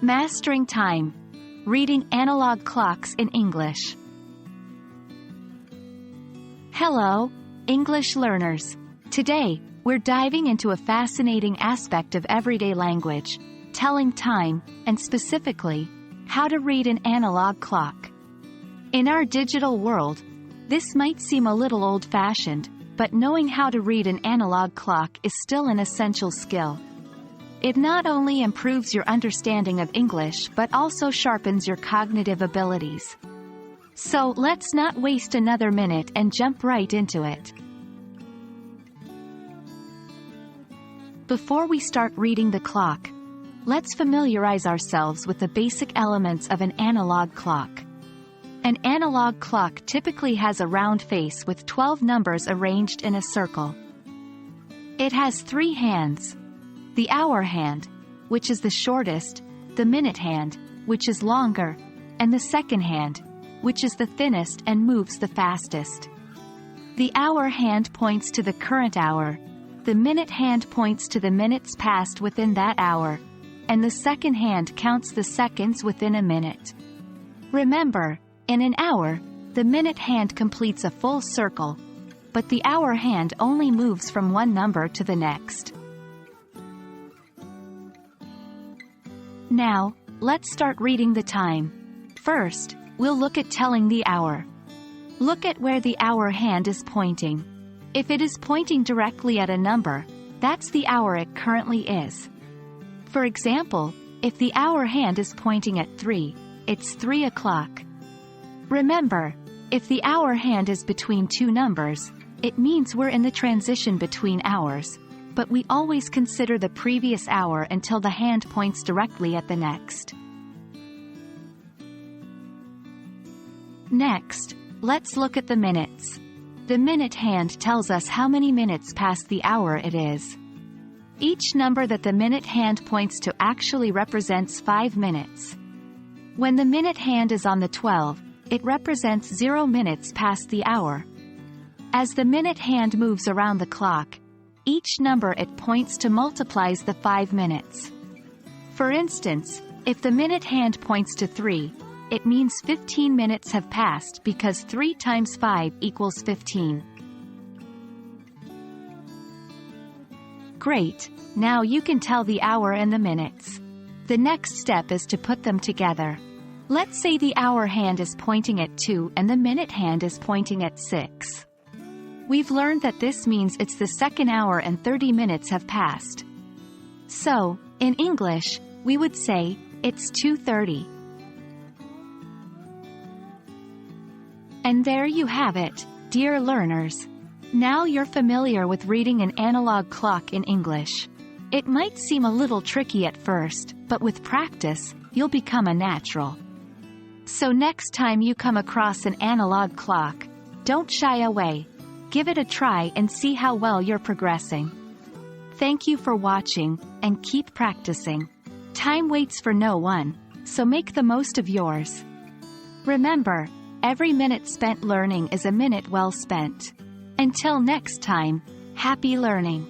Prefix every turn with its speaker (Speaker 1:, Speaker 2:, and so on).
Speaker 1: Mastering time. Reading analog clocks in English. Hello, English learners. Today, we're diving into a fascinating aspect of everyday language, telling time, and specifically, how to read an analog clock. In our digital world, this might seem a little old-fashioned, but knowing how to read an analog clock is still an essential skill. It not only improves your understanding of English but also sharpens your cognitive abilities. So let's not waste another minute and jump right into it. Before we start reading the clock, let's familiarize ourselves with the basic elements of an analog clock. An analog clock typically has a round face with 12 numbers arranged in a circle. It has 3 hands. The hour hand, which is the shortest, the minute hand, which is longer, and the second hand, which is the thinnest and moves the fastest. The hour hand points to the current hour, the minute hand points to the minutes passed within that hour, and the second hand counts the seconds within a minute. Remember, in an hour, the minute hand completes a full circle, but the hour hand only moves from one number to the next. Now, let's start reading the time. First, we'll look at telling the hour. Look at where the hour hand is pointing. If it is pointing directly at a number, that's the hour it currently is. For example, if the hour hand is pointing at 3, it's 3 o'clock. Remember, if the hour hand is between 2 numbers, it means we're in the transition between hours, but we always consider the previous hour until the hand points directly at the next. Next, let's look at the minutes. The minute hand tells us how many minutes past the hour it is. Each number that the minute hand points to actually represents 5 minutes. When the minute hand is on the 12, it represents 0 minutes past the hour. As the minute hand moves around the clock, each number it points to multiplies the 5 minutes. For instance, if the minute hand points to 3, it means 15 minutes have passed because 3 times 5 equals 15. Great, now you can tell the hour and the minutes. The next step is to put them together. Let's say the hour hand is pointing at 2 and the minute hand is pointing at 6. We've learned that this means it's the second hour and 30 minutes have passed. So, in English, we would say, it's 2:30. And there you have it, dear learners. Now you're familiar with reading an analog clock in English. It might seem a little tricky at first, but with practice, you'll become a natural. So next time you come across an analog clock, don't shy away. Give it a try and see how well you're progressing. Thank you for watching, and keep practicing. Time waits for no one, so make the most of yours. Remember, every minute spent learning is a minute well spent. Until next time, happy learning.